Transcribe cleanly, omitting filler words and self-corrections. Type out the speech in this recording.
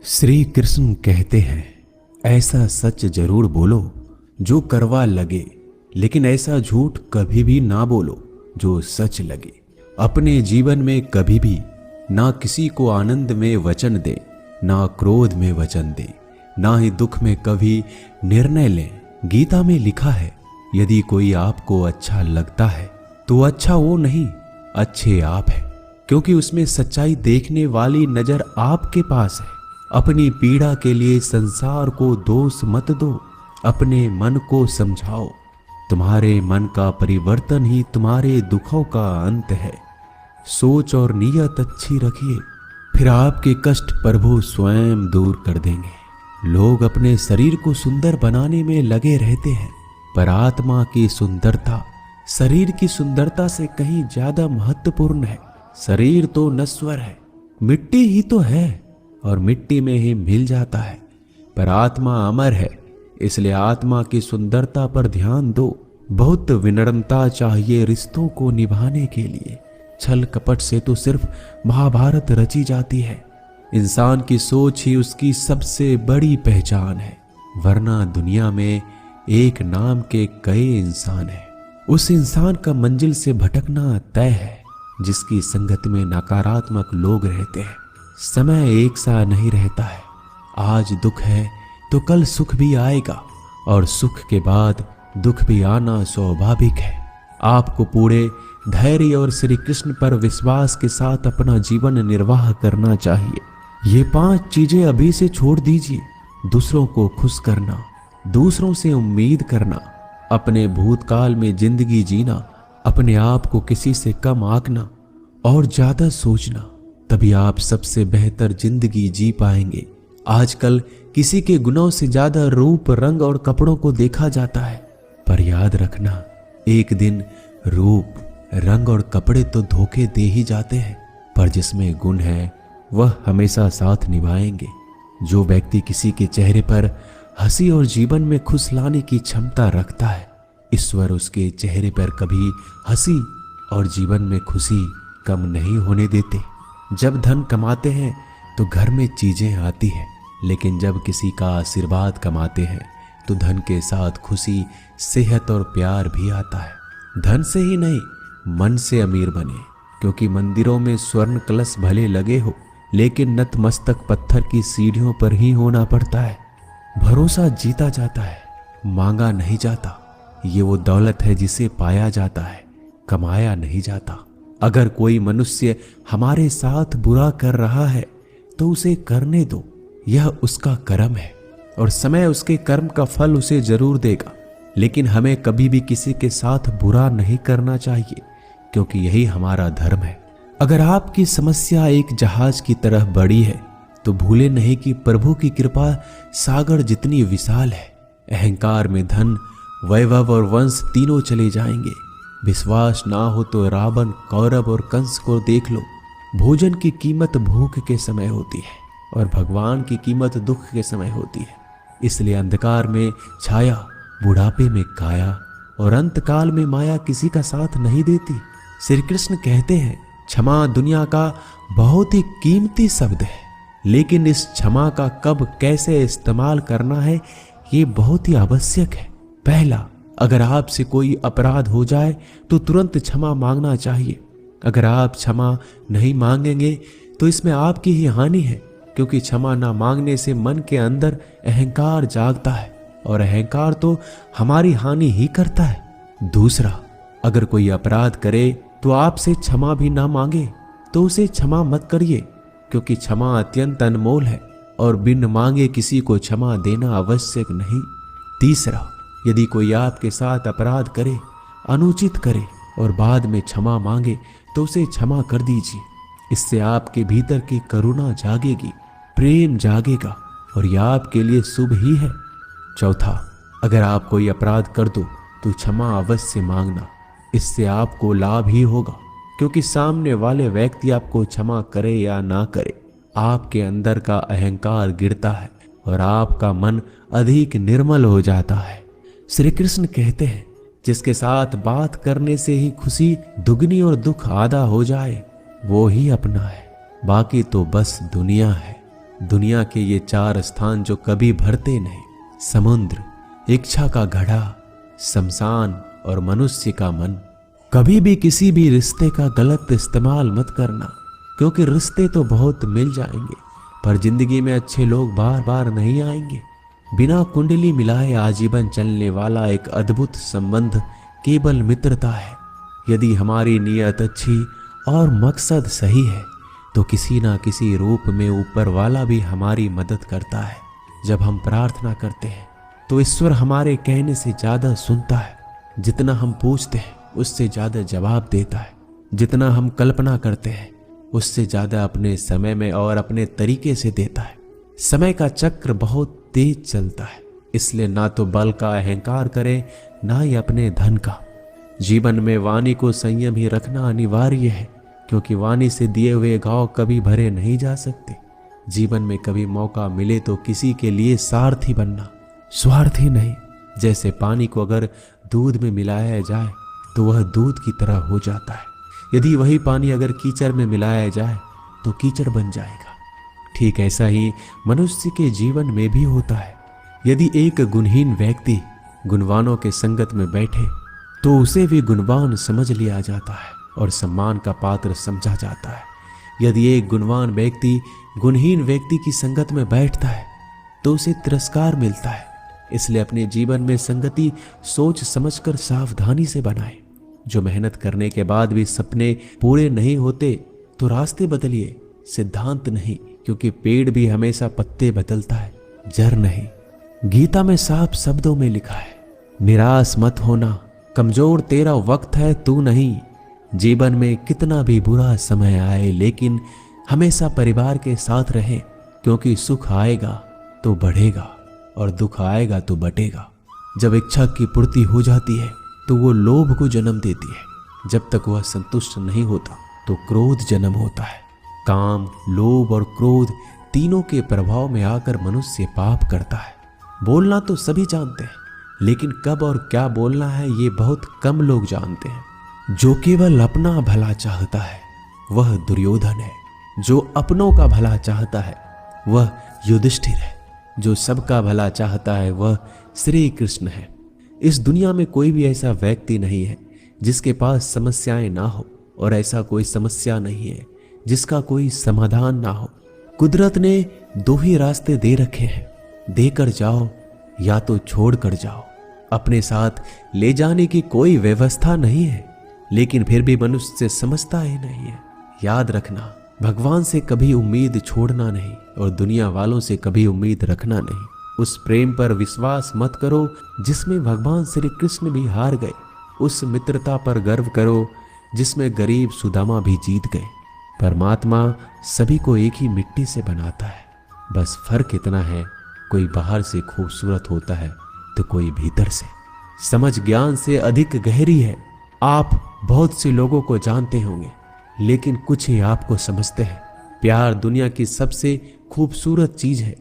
श्री कृष्ण कहते हैं, ऐसा सच जरूर बोलो जो करवा लगे, लेकिन ऐसा झूठ कभी भी ना बोलो जो सच लगे। अपने जीवन में कभी भी ना किसी को आनंद में वचन दे, ना क्रोध में वचन दे, ना ही दुख में कभी निर्णय लें। गीता में लिखा है, यदि कोई आपको अच्छा लगता है तो अच्छा वो नहीं, अच्छे आप है, क्योंकि उसमें सच्चाई देखने वाली नजर आपके पास है। अपनी पीड़ा के लिए संसार को दोष मत दो, अपने मन को समझाओ। तुम्हारे मन का परिवर्तन ही तुम्हारे दुखों का अंत है। सोच और नीयत अच्छी रखिए, फिर आपके कष्ट प्रभु स्वयं दूर कर देंगे। लोग अपने शरीर को सुंदर बनाने में लगे रहते हैं, पर आत्मा की सुंदरता शरीर की सुंदरता से कहीं ज्यादा महत्वपूर्ण है। शरीर तो नश्वर है, मिट्टी ही तो है और मिट्टी में ही मिल जाता है, पर आत्मा अमर है, इसलिए आत्मा की सुंदरता पर ध्यान दो। बहुत विनम्रता चाहिए रिश्तों को निभाने के लिए। छल कपट से तो सिर्फ महाभारत रची जाती है। इंसान की सोच ही उसकी सबसे बड़ी पहचान है, वरना दुनिया में एक नाम के कई इंसान हैं। उस इंसान का मंजिल से भटकना तय है जिसकी संगत में नकारात्मक लोग रहते हैं। समय एक सा नहीं रहता है, आज दुख है तो कल सुख भी आएगा, और सुख के बाद दुख भी आना स्वाभाविक है। आपको पूरे धैर्य और श्री कृष्ण पर विश्वास के साथ अपना जीवन निर्वाह करना चाहिए। ये 5 चीजें अभी से छोड़ दीजिए। दूसरों को खुश करना, दूसरों से उम्मीद करना, अपने भूतकाल में जिंदगी जीना, अपने आप को किसी से कम आंकना और ज्यादा सोचना, तभी आप सबसे बेहतर जिंदगी जी पाएंगे। आजकल किसी के गुणों से ज्यादा रूप, रंग और कपड़ों को देखा जाता है, पर याद रखना, एक दिन रूप, रंग और कपड़े तो धोखे दे ही जाते हैं, पर जिसमें गुण है वह हमेशा साथ निभाएंगे। जो व्यक्ति किसी के चेहरे पर हंसी और जीवन में खुश लाने की क्षमता रखता है, ईश्वर उसके चेहरे पर कभी हंसी और जीवन में खुशी कम नहीं होने देते। जब धन कमाते हैं तो घर में चीजें आती हैं, लेकिन जब किसी का आशीर्वाद कमाते हैं तो धन के साथ खुशी, सेहत और प्यार भी आता है। धन से ही नहीं, मन से अमीर बने, क्योंकि मंदिरों में स्वर्ण कलश भले लगे हो, लेकिन नतमस्तक पत्थर की सीढ़ियों पर ही होना पड़ता है। भरोसा जीता जाता है, मांगा नहीं जाता। ये वो दौलत है जिसे पाया जाता है, कमाया नहीं जाता। अगर कोई मनुष्य हमारे साथ बुरा कर रहा है तो उसे करने दो, यह उसका कर्म है और समय उसके कर्म का फल उसे जरूर देगा। लेकिन हमें कभी भी किसी के साथ बुरा नहीं करना चाहिए, क्योंकि यही हमारा धर्म है। अगर आपकी समस्या एक जहाज की तरह बड़ी है तो भूले नहीं कि प्रभु की कृपा सागर जितनी विशाल है। अहंकार में धन, वैभव और वंश तीनों चले जाएंगे। विश्वास ना हो तो रावण, कौरव और कंस को देख लो। भोजन की कीमत भूख के समय होती है और भगवान की कीमत दुख के समय होती है। इसलिए अंधकार में छाया, बुढ़ापे में काया और अंतकाल में माया किसी का साथ नहीं देती। श्री कृष्ण कहते हैं, क्षमा दुनिया का बहुत ही कीमती शब्द है, लेकिन इस क्षमा का कब कैसे इस्तेमाल करना है ये बहुत ही आवश्यक है। पहला, अगर आपसे कोई अपराध हो जाए तो तुरंत क्षमा मांगना चाहिए। अगर आप क्षमा नहीं मांगेंगे तो इसमें आपकी ही हानि है, क्योंकि क्षमा ना मांगने से मन के अंदर अहंकार जागता है और अहंकार तो हमारी हानि ही करता है। दूसरा, अगर कोई अपराध करे तो आपसे क्षमा भी ना मांगे तो उसे क्षमा मत करिए, क्योंकि क्षमा अत्यंत अनमोल है और बिन मांगे किसी को क्षमा देना आवश्यक नहीं। तीसरा, यदि कोई आपके साथ अपराध करे, अनुचित करे और बाद में क्षमा मांगे तो उसे क्षमा कर दीजिए। इससे आपके भीतर की करुणा जागेगी, प्रेम जागेगा और यह आपके लिए शुभ ही है। चौथा, अगर आप कोई अपराध कर दो तो क्षमा अवश्य मांगना, इससे आपको लाभ ही होगा, क्योंकि सामने वाले व्यक्ति आपको क्षमा करे या ना करे, आपके अंदर का अहंकार गिरता है और आपका मन अधिक निर्मल हो जाता है। श्री कृष्ण कहते हैं, जिसके साथ बात करने से ही खुशी दुगनी और दुख आधा हो जाए वो ही अपना है, बाकी तो बस दुनिया है। दुनिया के ये 4 स्थान जो कभी भरते नहीं, समुद्र, इच्छा का घड़ा, शमशान और मनुष्य का मन। कभी भी किसी भी रिश्ते का गलत इस्तेमाल मत करना, क्योंकि रिश्ते तो बहुत मिल जाएंगे पर जिंदगी में अच्छे लोग बार बार नहीं आएंगे। बिना कुंडली मिलाए आजीवन चलने वाला एक अद्भुत संबंध केवल मित्रता है। यदि हमारी नीयत अच्छी और मकसद सही है तो किसी ना किसी रूप में ऊपर वाला भी हमारी मदद करता है। जब हम प्रार्थना करते हैं तो ईश्वर हमारे कहने से ज्यादा सुनता है। जितना हम पूछते हैं उससे ज्यादा जवाब देता है। जितना हम कल्पना करते हैं उससे ज्यादा अपने समय में और अपने तरीके से देता है। समय का चक्र बहुत तेज चलता है, इसलिए ना तो बल का अहंकार करें ना ही अपने धन का। जीवन में वाणी को संयम ही रखना अनिवार्य है, क्योंकि वाणी से दिए हुए घाव कभी भरे नहीं जा सकते। जीवन में कभी मौका मिले तो किसी के लिए सारथी बनना, स्वार्थी नहीं। जैसे पानी को अगर दूध में मिलाया जाए तो वह दूध की तरह हो जाता है, यदि वही पानी अगर कीचड़ में मिलाया जाए तो कीचड़ बन जाएगा। ठीक ऐसा ही मनुष्य के जीवन में भी होता है। यदि एक गुणहीन व्यक्ति गुणवानों के संगत में बैठे तो उसे भी गुणवान समझ लिया जाता है और सम्मान का पात्र समझा जाता है। यदि एक गुणवान व्यक्ति गुणहीन व्यक्ति की संगत में बैठता है तो उसे तिरस्कार मिलता है। इसलिए अपने जीवन में संगति सोच समझकर सावधानी से बनाएं। जो मेहनत करने के बाद भी सपने पूरे नहीं होते तो रास्ते बदलिए, सिद्धांत नहीं, क्योंकि पेड़ भी हमेशा पत्ते बदलता है, जड़ नहीं। गीता में साफ शब्दों में लिखा है, निराश मत होना, कमजोर तेरा वक्त है तू नहीं। जीवन में कितना भी बुरा समय आए लेकिन हमेशा परिवार के साथ रहें, क्योंकि सुख आएगा तो बढ़ेगा और दुख आएगा तो बटेगा। जब इच्छा की पूर्ति हो जाती है तो वो लोभ को जन्म देती है। जब तक वह संतुष्ट नहीं होता तो क्रोध जन्म होता है। काम, लोभ और क्रोध तीनों के प्रभाव में आकर मनुष्य पाप करता है। बोलना तो सभी जानते हैं, लेकिन कब और क्या बोलना है ये बहुत कम लोग जानते हैं। जो केवल अपना भला चाहता है वह दुर्योधन है, जो अपनों का भला चाहता है वह युधिष्ठिर है, जो सबका भला चाहता है वह श्री कृष्ण है। इस दुनिया में कोई भी ऐसा व्यक्ति नहीं है जिसके पास समस्याएं ना हो, और ऐसा कोई समस्या नहीं है जिसका कोई समाधान ना हो। कुदरत ने 2 ही रास्ते दे रखे हैं, देकर जाओ या तो छोड़ कर जाओ। अपने साथ ले जाने की कोई व्यवस्था नहीं है, लेकिन फिर भी मनुष्य समझता ही नहीं है। याद रखना, भगवान से कभी उम्मीद छोड़ना नहीं और दुनिया वालों से कभी उम्मीद रखना नहीं। उस प्रेम पर विश्वास मत करो जिसमें भगवान श्री कृष्ण भी हार गए। उस मित्रता पर गर्व करो जिसमें गरीब सुदामा भी जीत गए। परमात्मा सभी को एक ही मिट्टी से बनाता है, बस फर्क इतना है, कोई बाहर से खूबसूरत होता है तो कोई भीतर से। समझ ज्ञान से अधिक गहरी है। आप बहुत से लोगों को जानते होंगे, लेकिन कुछ ही आपको समझते हैं। प्यार दुनिया की सबसे खूबसूरत चीज है।